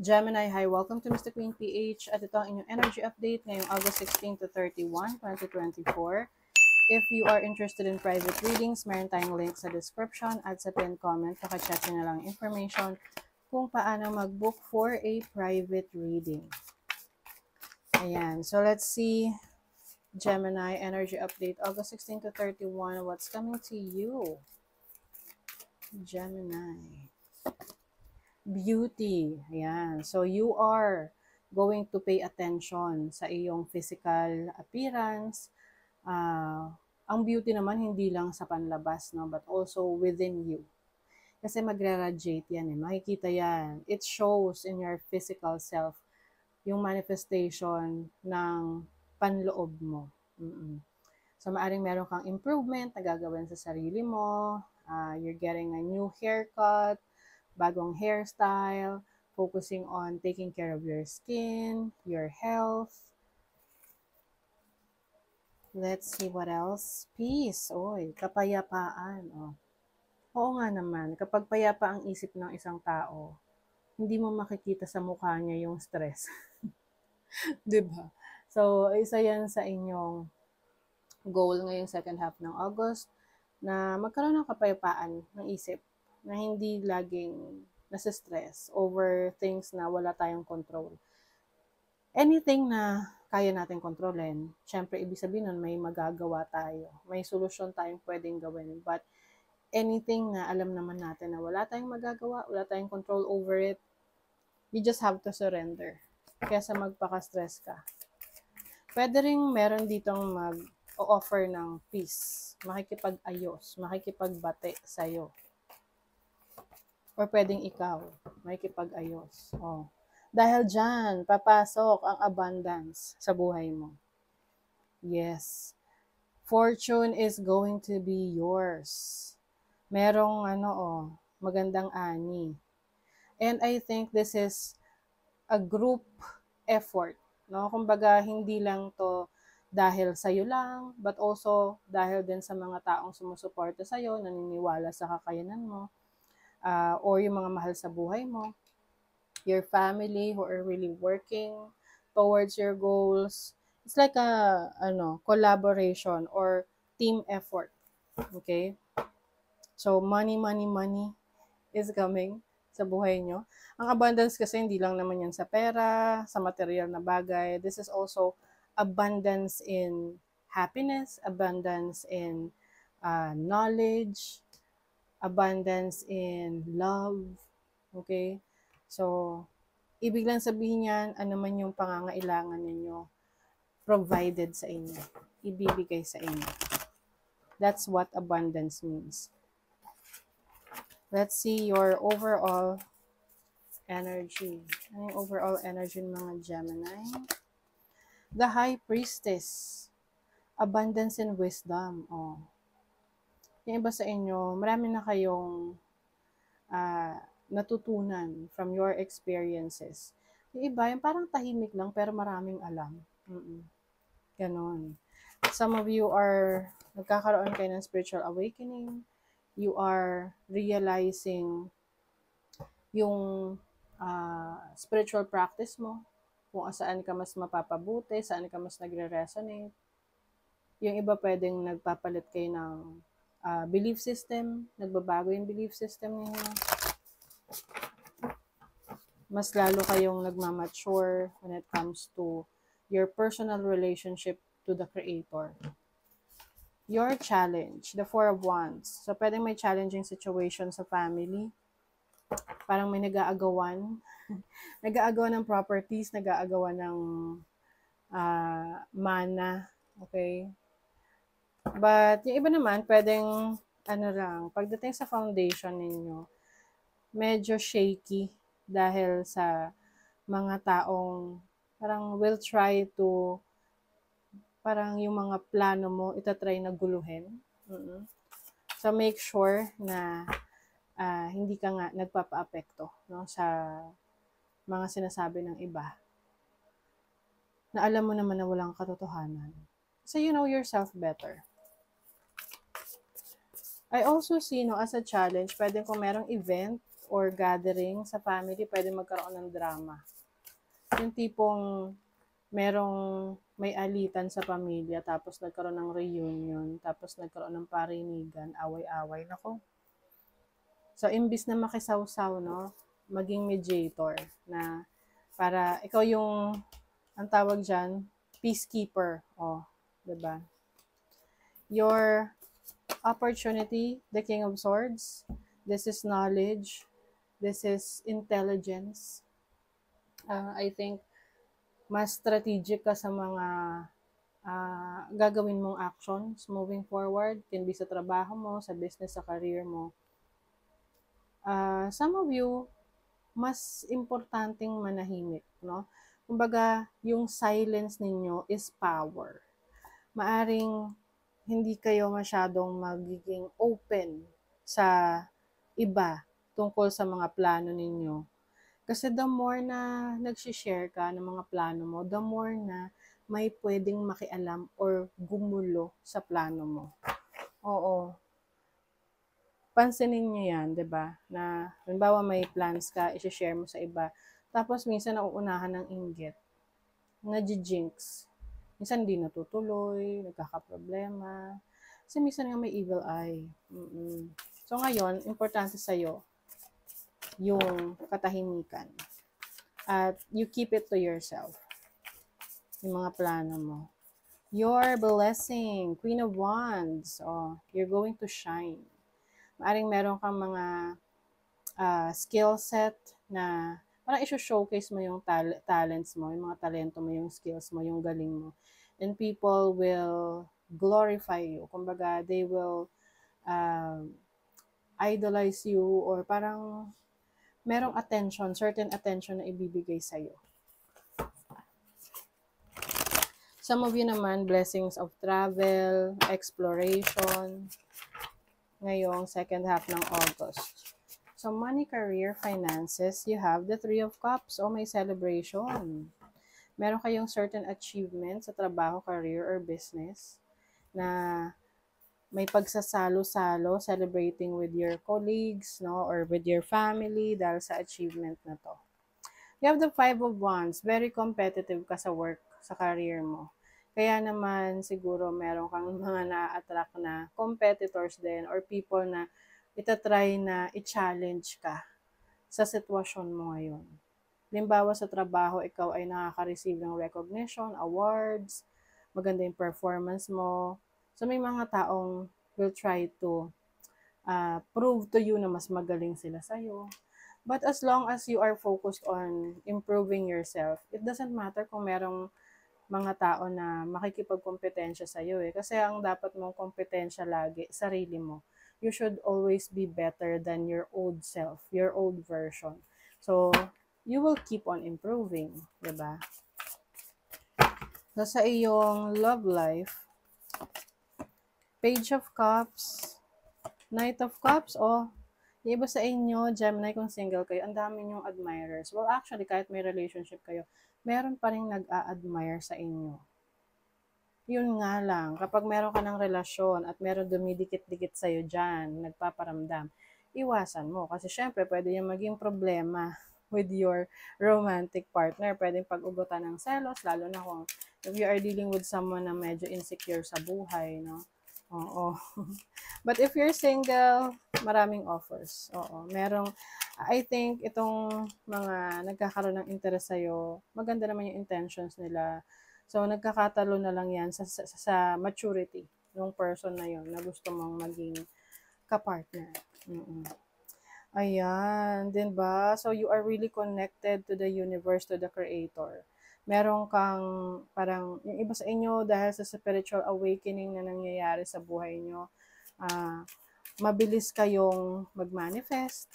Gemini, hi, welcome to Mr. Queen PH at ito ang inyong energy update ngayong August 16 to 31, 2024. If you are interested in private readings, meron tayong link sa description at sa pinned comment. Paka-check nyo na lang information kung paano mag-book for a private reading. Ayan, so let's see Gemini energy update August 16 to 31. What's coming to you? Gemini. Beauty. Ayan. So, you are going to pay attention sa iyong physical appearance. Ang beauty naman, hindi lang sa panlabas, no? But also within you. Kasi magre-radiate yan eh. Makikita yan. It shows in your physical self yung manifestation ng panloob mo. So, maaring meron kang improvement na gagawin sa sarili mo. You're getting a new haircut, bagong hairstyle, focusing on taking care of your skin, your health. Let's see what else. Peace. Oy, kapayapaan. Oh. Oo nga naman, kapag payapa ang isip ng isang tao, hindi mo makikita sa mukha niya yung stress. 'Di ba? So, isa yan sa inyong goal ngayong second half ng August na magkaroon ng kapayapaan ng isip na hindi laging nasa-stress over things na wala tayong control. Anything na kaya natin kontrolin, syempre ibig sabihin nun may magagawa tayo. May solusyon tayong pwedeng gawin. But anything na alam naman natin na wala tayong magagawa, wala tayong control over it, you just have to surrender. Kesa magpaka-stress ka. Pwede rin meron ditong mag-offer ng peace, makikipag-ayos, makikipagbate sa'yo. Or pwedeng ikaw, makikipag-ayos. Oh. Dahil dyan, papasok ang abundance sa buhay mo. Yes. Fortune is going to be yours. Merong magandang ani. And I think this is a group effort. No? Kumbaga, hindi lang to dahil sa'yo lang, but also dahil din sa mga taong sumusuporta sa'yo, naniniwala sa kakayanan mo, or yung mga mahal sa buhay mo, your family who are really working towards your goals. It's like a collaboration or team effort. Okay? So, money is coming sa buhay nyo. Ang abundance kasi hindi lang naman yan sa pera, sa material na bagay. This is also abundance in happiness, abundance in knowledge, abundance in love. Okay? So, ibig lang sabihin yan, ano man yung pangangailangan ninyo, provided sa inyo, ibibigay sa inyo. That's what abundance means. Let's see your overall energy. Ano yung overall energy ng mga Gemini? The High Priestess. Abundance and wisdom. Oh. Yung iba sa inyo, marami na kayong natutunan from your experiences. Yung iba, yung parang tahimik lang pero maraming alam. Ganon. Some of you are nagkakaroon kayo ng spiritual awakening. You are realizing yung spiritual practice mo, kung saan ka mas mapapabuti, saan ka mas nagre-resonate. Yung iba pwedeng nagpapalit kayo ng belief system, nagbabago yung belief system niyo. Mas lalo kayong nagmamature when it comes to your personal relationship to the Creator. Your challenge, the Four of Wands. So, pwedeng may challenging situation sa family. Parang may nag-aagawan. Nag-aagawan ng properties, nag-aagawan ng mana. Okay? But, yung iba naman, pwedeng, pagdating sa foundation ninyo, medyo shaky dahil sa mga taong parang will try to parang yung mga plano mo itatry na guluhin. So make sure na hindi ka nga nagpapa-apekto sa mga sinasabi ng iba na alam mo naman na walang katotohanan. So you know yourself better. I also see as a challenge, pwede kung merong event or gathering sa family, pwede magkaroon ng drama. Yung tipong merong may alitan sa pamilya, tapos nagkaroon ng reunion, tapos nagkaroon ng parinigan, away-away. Nako. So, imbis na makisawsaw, no, maging mediator na para ikaw yung, ang tawag dyan, peacekeeper. O, diba? Your opportunity, the King of Swords, this is knowledge, this is intelligence. I think, mas strategic ka sa mga gagawin mong actions moving forward. Can be sa trabaho mo, sa business, sa career mo. Some of you, mas importanteng manahimik, no? Kumbaga, yung silence ninyo is power. Maaring hindi kayo masyadong magiging open sa iba tungkol sa mga plano ninyo. Kasi the more na nagsishare ka ng mga plano mo, the more na may pwedeng makialam or gumulo sa plano mo. Oo. Pansinin nyo yan, 'di ba? Na, halimbawa may plans ka, i-share mo sa iba. Tapos minsan nauunahan ng inggit, na-jinx. Minsan hindi natutuloy, nagkakaproblema. Kasi minsan nga may evil eye. So ngayon, importante sa'yo yung katahimikan. At you keep it to yourself. Yung mga plano mo. Your blessing, Queen of Wands. Oh, you're going to shine. Maaring meron kang mga skill set na parang i-showcase mo yung talents mo, yung mga talento mo, yung skills mo, yung galing mo. And people will glorify you. Kumbaga, they will idolize you or parang merong attention, certain attention na ibibigay sa'yo. Some of you naman, blessings of travel, exploration, ngayong second half ng August. So, money, career, finances, you have the Three of Cups. O, may celebration. Meron kayong certain achievement sa trabaho, career, or business na may pagsasalo-salo, celebrating with your colleagues, no, or with your family dahil sa achievement na to. You have the Five of Wands. Very competitive ka sa work, sa career mo. Kaya naman, siguro meron kang mga na-attract na competitors din or people na itatry na i-challenge ka sa sitwasyon mo ngayon. Halimbawa sa trabaho, ikaw ay nakaka-receive ng recognition, awards, maganda yung performance mo. So may mga taong will try to prove to you na mas magaling sila sa'yo. But as long as you are focused on improving yourself, it doesn't matter kung merong mga tao na makikipagkompetensya sa'yo eh. Kasi ang dapat mong kompetensya lagi, sarili mo. You should always be better than your old self, your old version. So, you will keep on improving, diba? So, sa iyong love life, Page of Cups, Knight of Cups, yung iba sa inyo, Gemini, kung single kayo, ang dami nyong admirers. Well, actually, kahit may relationship kayo, meron pa rin nag-a-admire sa inyo. Yun nga lang, kapag meron ka ng relasyon at meron dumidikit-dikit sa'yo dyan, nagpaparamdam, iwasan mo. Kasi syempre, pwede yung maging problema with your romantic partner. Pwedeng pag-ugutan ng selos, lalo na kung if you are dealing with someone na medyo insecure sa buhay, no? Oo. But if you're single, maraming offers. Oo. I think itong mga nagkakaroon ng interest sa'yo, maganda naman yung intentions nila. So, nagkakatalo na lang yan sa maturity ng person na yon na gusto mong maging kapartner. Ayan, din ba? So, you are really connected to the universe, to the creator. Meron kang parang, yung iba sa inyo, dahil sa spiritual awakening na nangyayari sa buhay nyo, mabilis kayong mag-manifest,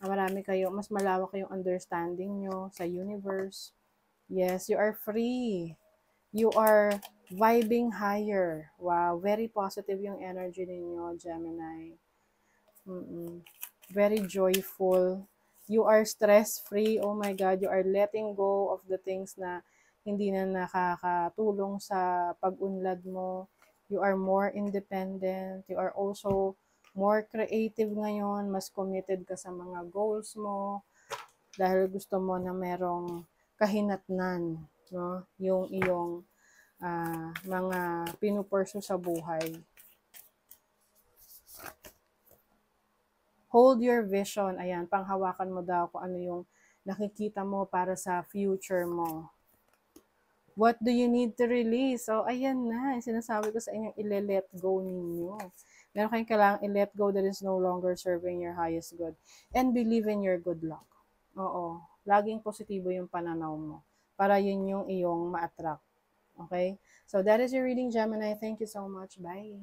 marami kayong, mas malawak kayong understanding nyo sa universe. Yes, you are free. You are vibing higher. Wow, very positive yung energy ninyo, Gemini. Very joyful. You are stress-free. Oh my God, you are letting go of the things na hindi na nakakatulong sa pag-unlad mo. You are more independent. You are also more creative ngayon, mas committed ka sa mga goals mo, dahil gusto mo na merong kahinatnan, no? Yung iyong mga pinupursu sa buhay. Hold your vision. Ayan, panghawakan mo daw kung ano yung nakikita mo para sa future mo. What do you need to release? So, ayan na. Sinasabi ko sa inyo, ile-let go ninyo. Meron kayong kailangang i-let go that is no longer serving your highest good. And believe in your good luck. Oo. Laging positibo yung pananaw mo. Para yun yung iyong ma-attract. Okay? So, that is your reading, Gemini. Thank you so much. Bye!